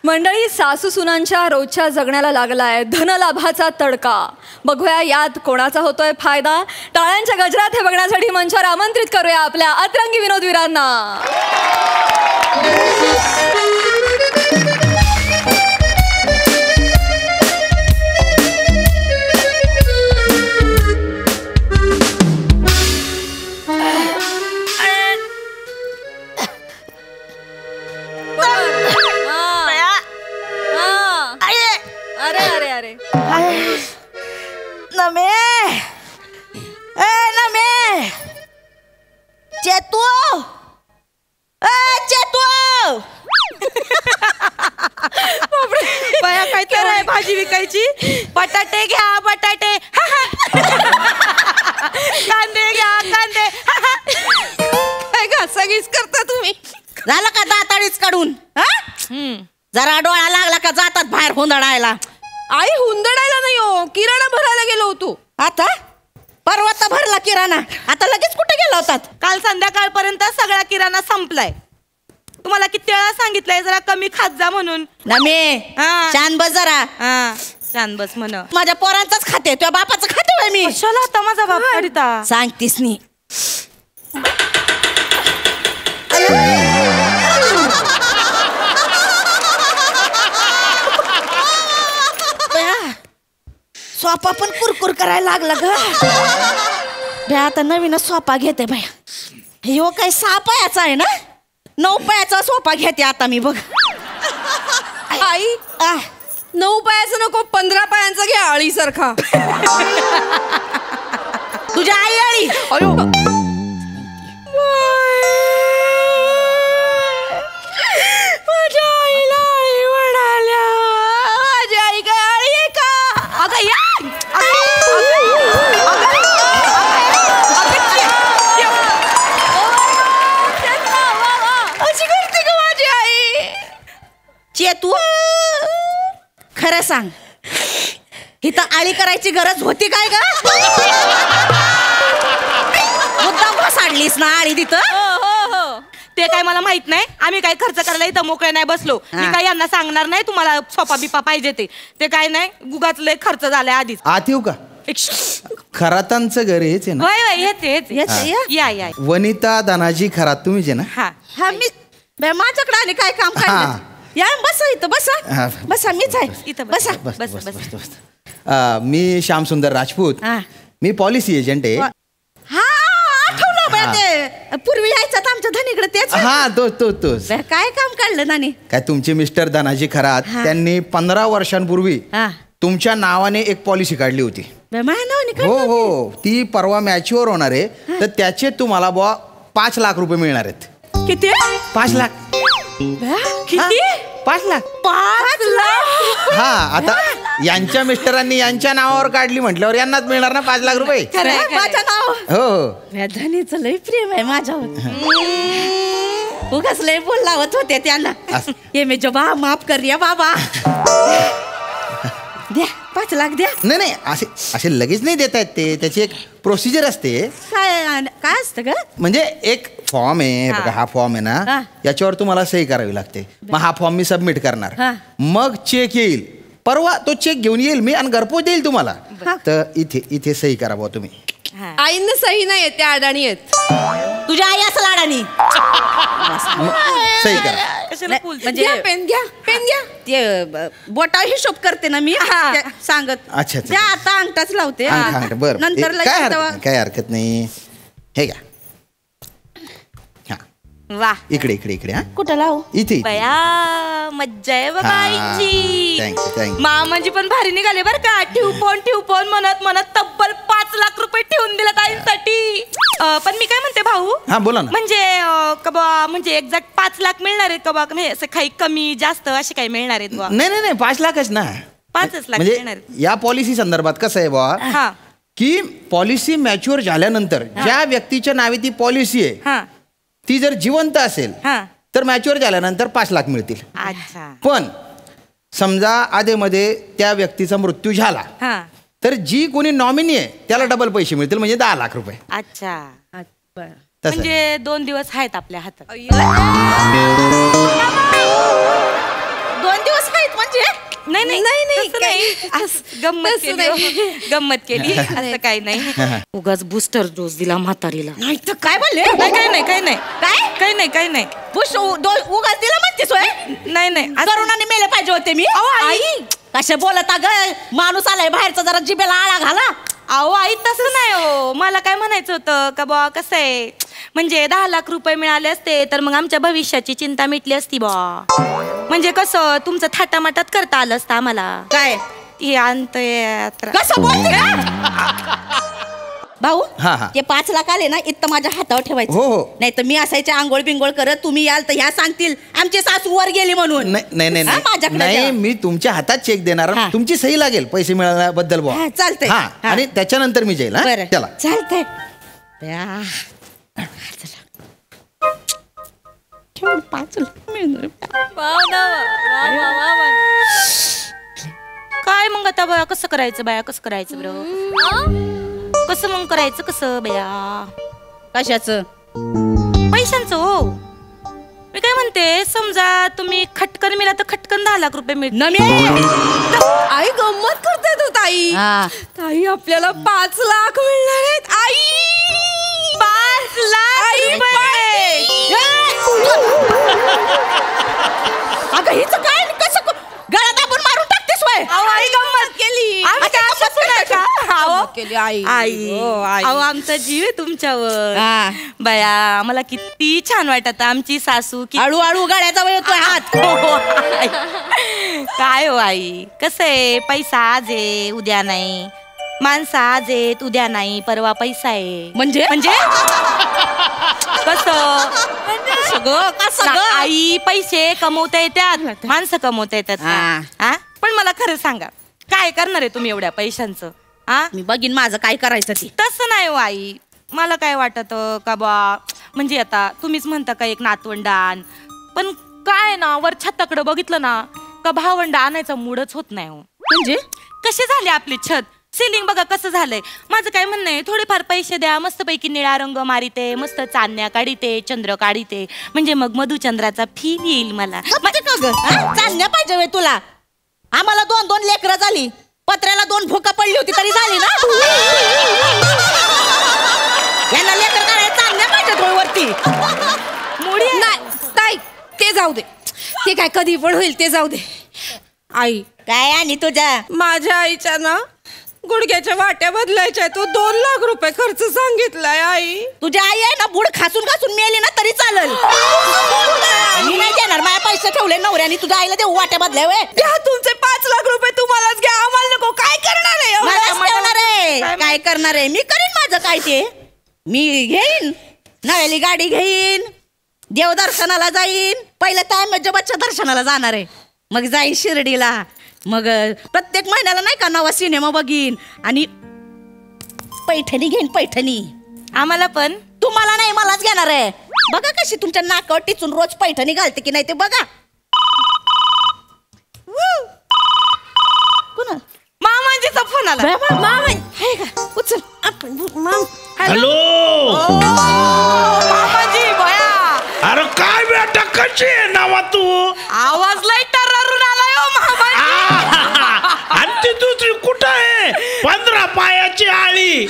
मंडळी सासू सुनांच्या रोजच्या जगण्याला लागलाय धनलाभाचा तडका. बघूया यात कोणाचा होतोय फायदा. टाळ्यांच्या गजरात हे बघण्यासाठी मंचावर आमंत्रित करूया आपल्या अतरंगी विनोदवीरांना. अरे अरे अरे नमे ए नमे चेतू ए चेतू बया काय तर आहे भाजी विकायची. बटाटे घ्या बटाटे कांदे घ्या कांदे काय गा सगळीच करता तुम्ही. झालं का दाताळीच काढून जरा डोळा लागला का जातात बाहेर हुंदडायला. आई हुंदडायला नाही हो किराणा भरायला गेलो होतो. आता परवा तर भरला किराणा आता लगेच कुठे गेला होतात? काल संध्याकाळपर्यंत सगळा किराणा संपलाय. तुम्हाला किती वेळा सांगितलंय जरा कमी खात जा म्हणून. नमे शान बस जरा. शान बस म्हण. माझ्या पोरांचाच खाते तुझ्या बापाचं खाते मी. कशाला आता माझा बाप करिता सांगतीस नी सोपा पण कुरकुर करायला लागला ग. भ्या आता नवीनच सोपा घेते भया. ह्यो काय 6 पायाचा आहे ना, 9 पायाचा सोपा घेते आता मी बघ. आई 9 पायाचा नको, 15 पायांचा घ्या आळीसारखा. तुझ्या आई आळी. अयो माझ्या आईला आळी म्हणाल्या. माझी आई काय आळी आहे का? अगं या अशी करते का माझी आई? चेतू खरं सांग, इथं आळी करायची गरज होती काय ग? मुद्दाम घोसाडलीस ना आळी तिथं? ते काय मला माहित नाही. आम्ही काय खर्च करायला इथं मोकळे नाही बसलो. मी काय यांना सांगणार नाही तुम्हाला सोपा बिपा पाहिजे ते काय नाही. गुगाच लय खर्च झालाय आधीच. आत येऊ का? खरातांचं घर हेच आहे ना? होय होय हेच या या. वनिता धनाजी खरात तुम्हीच आहे ना? हा हा मी माझ्याकडे आणि काय काम काढलं? या बसा इथं बसा. बसा मीच आहे इथं. बसा बस बस बस बस. मी श्यामसुंदर राजपूत. मी पॉलिसी एजंट आहे. हा आठवलं बा ते पूर्वी यायचं आमच्या धनीकडे तेच. हा तोच. काय काम काढलं नानी? काय तुमचे मिस्टर धनाजी खरात त्यांनी 15 वर्षांपूर्वी तुमच्या नावाने एक पॉलिसी काढली होती. माझ्या नावाने? हो. ती परवा मॅच्युअर होणार आहे, तर त्याचे तुम्हाला बुवा 5 लाख रुपये मिळणार आहेत. किती? 5 लाख. किती? 5 लाख. 5 लाख? हा आता यांच्या मिस्टरांनी यांच्या नावावर काढली म्हटल्यावर यांनाच मिळणार ना 5 लाख रुपये. माझं नाव? हो. धनीचं लय प्रेम आहे माझ्यावर. उगाच लय बोल लावत होते त्यांना. हे मी जबा माफ कर या बाबा. द्या 5 लाख द्या. नाही असे लगेच नाही देता येत ते. त्याची एक प्रोसिजर असते. काय असतं ग? म्हणजे एक फॉर्म आहे बघा. हा फॉर्म आहे ना, याच्यावर तुम्हाला सही करावी लागते. मग हा फॉर्म मी सबमिट करणार. मग चेक येईल. परवा तो चेक घेऊन येईल मी आणि घरपोच देईल तुम्हाला. तर इथे सही करा बुवा तुम्ही. आईंना सही नाही येत, त्या अडाणी आहेत. तुझ्या आई असं लाडानी सही करा. म्हणजे पेन घ्या. ते बोटा हिशोब करते ना मी सांगत. अच्छा त्या आता अंगठाच लावते. बरं नंतर काय हरकत नाही. हे घ्या. वा इकडे हा. कुठं लावू? इथे. बया मज्जा आहे बाबा आईची. थँक्यू. मामाजी पण भारी निघाले बरं का. ठेवपोन म्हणत तब्बल 5 लाख रुपये ठेवून दिला ताईंसाठी. पण मी काय म्हणते भाऊ? हा बोला ना. म्हणजे एक्झॅक्ट 5 लाख मिळणार आहेत का बा? असं काही कमी जास्त असे काही मिळणार आहेत बा? नाही 5 लाखच ना. 5 लाख म्हणजे या पॉलिसी संदर्भात कसं आहे बा, की पॉलिसी मॅच्युअर झाल्यानंतर ज्या व्यक्तीच्या नावे ती पॉलिसी आहे ती जर जिवंत असेल तर मॅच्युअर झाल्यानंतर 5 लाख मिळतील. पण समजा आधेमध्ये त्या व्यक्तीचा मृत्यू झाला तर जी कोणी नॉमिनी आहे त्याला डबल पैसे मिळतील, म्हणजे 10 लाख रुपये. अच्छा. म्हणजे 2 दिवस आहेत आपल्या हातात. 2 दिवस आहेत म्हणजे? नाही गंमत केली असं काही नाही. उगाच बूस्टर डोस दिला म्हातारीला. नाही तर काय बोलले? काही नाही उगाच दिला म्हणतेस? नाही करोनाने मेले पाहिजे होते मी. आई कसे बोलत ग? माणूस आलाय बाहेरचा, जरा जिभेला आळा घाला. अहो आई तसं नाही हो. मला काय म्हणायचं होतं का बा, कसं आहे म्हणजे 10 लाख रुपये मिळाले असते तर मग आमच्या भविष्याची चिंता मिटली असती बा. म्हणजे कसं तुमचं थाटामाटात करता आलं असतं आम्हाला. काय हे अंतयात्रा कसं बोलते भाऊ? ते 5 लाख आले ना इथं माझ्या हातावर ठेवायचं. हो. नाही तर मी असायचे आंघोळ बिंगोळ करत, तुम्ही याल तर ह्या सांगतील आमची सासू वर गेली म्हणून. नाही मी तुमच्या हातात चेक देणार. तुमची सही लागेल पैसे मिळाल्याबद्दल बुवा. चालतंय. आणि त्याच्यानंतर मी जाईल. चला चालतंय. काय मग आता बया कसं करायचं बरं? कसं मग करायचं कसं बया? कशाचं? पैशांचं हो. मी काय म्हणते, समजा तुम्ही खटकन मिळाला तर खटकन 10 लाख रुपये मिळतील. आई गंमत करते तू ताई आपल्याला 5 लाख मिळणार आहेत. आई 5 लाख रुपये. अगं हिचं काय कसं गळा दाबून मारून टाकतेस? आई गंमत केली. केली आई आई अहो आमचा जीव आहे तुमच्यावर बया मला किती छान वाटत आमची सासू हळूहळू गाड्याचा वेळ येतोय हात काय हो आई कसं आहे पैसा आज आहे उद्या नाही माणसं आज आहेत उद्या नाही परवा पैसा आहे म्हणजे कसं आई पैसे कमवता येतात माणसं कमवता येतात पण मला खरं सांगा काय करणार आहे तुम्ही एवढ्या पैशांचं मी बघीन माझं काय करायचं ते तसं नाही हो आई मला काय वाटत का बा म्हणजे आता तुम्हीच म्हणता का एक नातवंड आण पण काय ना वर छताकडे बघितलं ना का भावंड आणायचा मूडच होत नाही हो म्हणजे कसे झाले आपले छत सिलिंग बघा कसं झालंय माझं काय म्हणणं आहे थोडेफार पैसे द्या मस्तपैकी निळा रंग मारिते मस्त चांदण्या काढिते चंद्र काढिते म्हणजे मग मधुचंद्राचा फील येईल मला चांदण्या पाहिजे तुला आम्हाला 2 लेकरं झाली पत्र्याला 2 भुका पडली होती तरी झाली ना यांना लेकर करायला चांदण्या पाहिजे वरती मुडी नाही ते जाऊ दे ते काय कधी पण होईल ते जाऊ दे आई काय आणि तुझ्या माझ्या आईच्या ना गुडघ्याच्या वाट्या बदलायच्या तो 2 लाख रुपये खर्च सांगितलाय आई तुझी आई आहे ना बुड खासून मेली ना तरी चालेल मी नाही देणार माझ्या पैसे ठेवले नवऱ्याने तुझ्या आईला ते वाट्या बदलाय घ्या तुमचे 5 लाख रुपये तुम्हालाच घ्या आम्हाला नको काय करणार आहे काय करणार आहे मी करीन माझं काय ते मी घेईन नव्याली गाडी घेईन देवदर्शनाला जाईन पहिलं ताईच्या दर्शनाला जाणार आहे मग जाईन शिर्डीला मग प्रत्येक महिन्याला नाही का नवा सिनेमा बघीन आणि पैठणी घेईन पैठणी आम्हाला पण तुम्हाला नाही मलाच घेणार आहे बघा कशी तुमच्या नाकावर टिचून रोज पैठणी घालते की नाही ते बघा मामांजीचा फोन आला उचल हॅलो मामाजी बया अरे काय बेटा कशी आहे नावा तू आवाज लय टर्रारून आलाय हो मामाजी आणि ती दुसरी कुठं आहे 15 पायाची आळी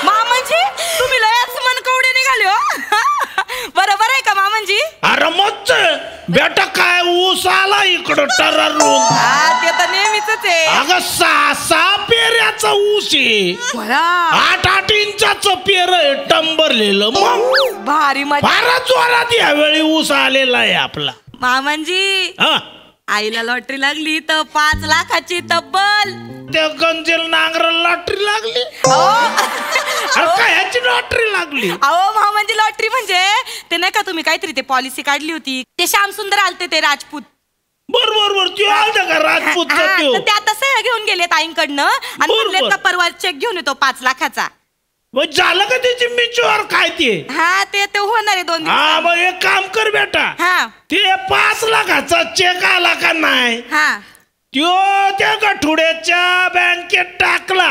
मामाजी तुम्ही लयच मनकवडे निघाले हो बरोबर आहे का मामाजी अरे मच बेटा काय ऊस आला इकडं टर्रारून ते तर नेहमीच आहे अगं 6 पेऱ्याचा ऊस आहे 8 इंचाचं पेर आहे टंबरलेलं मग भारी फारच जोरात यावेळी ऊस आलेला आहे आपला मामांजी आईला लॉटरी लागली तर 5 लाखाची तब्बल त्या गंजील नांगर लॉटरी लागली अरे काय ह्याची लॉटरी लागली अहो मामांजी लॉटरी म्हणजे ते नाही का तुम्ही काहीतरी ते पॉलिसी काढली होती ते श्याम सुंदर आलते ते राजपूत बरोबर तू आलता का राजपूत ते आता सह्या घेऊन गेले ताईंकडनं आणि म्हणले का परवा चेक घेऊन येतो 5 लाखाचा मग झालं का त्याची मिचवर काय ते ते होणार आहे 2 दिवस हा मग एक काम कर बेटा ते 5 लाखाचा चेक आला का नाही त्यो त्या गठुड्याच्या बँकेत टाकला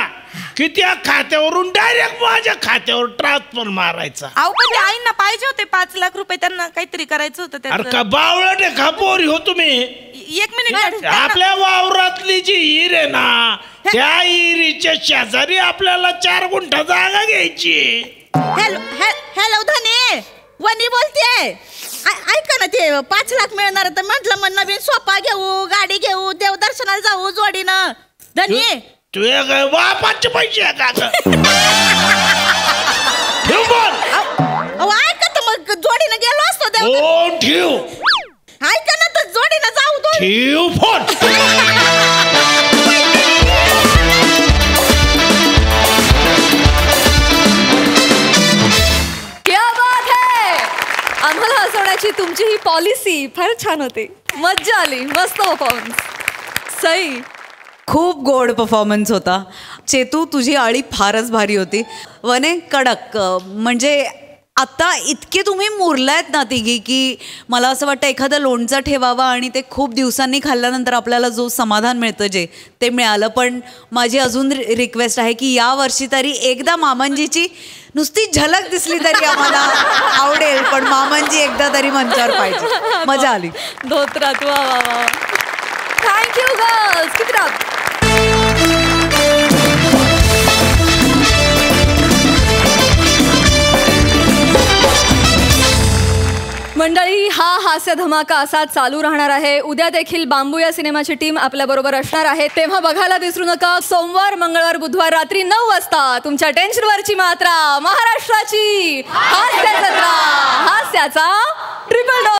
की त्या खात्यावरून डायरेक्ट माझ्या खात्यावर ट्रान्सफर मारायचा अहो पण आईंना पाहिजे होते 5 लाख रुपये त्यांना काहीतरी करायचं होतं अरे का बावळट आहे का पोरी हो तुम्ही 1 मिनिट आपल्या वावरातली जी हिर आहे ना त्या हिरीच्या शेजारी आपल्याला 4 गुंठा जागा घ्यायची हॅलो धने वनी बोलते ऐका ना ते 5 लाख मिळणार तर म्हटलं मग नवीन सोफा घेऊ गाडी घेऊ देवदर्शनाला जाऊ जोडीनं धनी तू काय बापाचे पैसे आहे का ठेव बोल ऐका तर मग जोडीनं गेलो असतो ठेव ऐका ना तर जोडीनं जाऊ ठेव फोन क्या बात है आम्हाला हसवण्याची तुमची ही पॉलिसी फार छान होती मज्जा आली मस्त परफॉर्मन्स सई खूप गोड परफॉर्मन्स होता चेतू तुझी आळी फारच भारी होती वने कडक म्हणजे आता इतके तुम्ही मुरलायत ना तिघी की मला असं वाटतं एखादं लोणचं ठेवावं आणि ते खूप दिवसांनी खाल्ल्यानंतर आपल्याला जो समाधान मिळतं जे ते मिळालं पण माझी अजून रिक्वेस्ट आहे की या वर्षी तरी एकदा मामांजीची नुसती झलक दिसली तरी आम्हाला आवडेल पण मामांजी एकदा तरी मंचावर पाहिजे मजा आली धोत्रात वा वा वा थँक्यू गर्ल्स किती रात मंडळी हा हास्य धमाका असा चालू राहणार आहे. उद्या देखील बांबू या सिनेमाची टीम आपल्या बरोबर असणार आहे, तेव्हा बघायला विसरू नका. सोमवार, मंगळवार, बुधवार रात्री 9 वाजता तुमच्या टेन्शनवरची मात्रा, महाराष्ट्राची हास्य जत्रा, हास्याचा ट्रिपल डोस.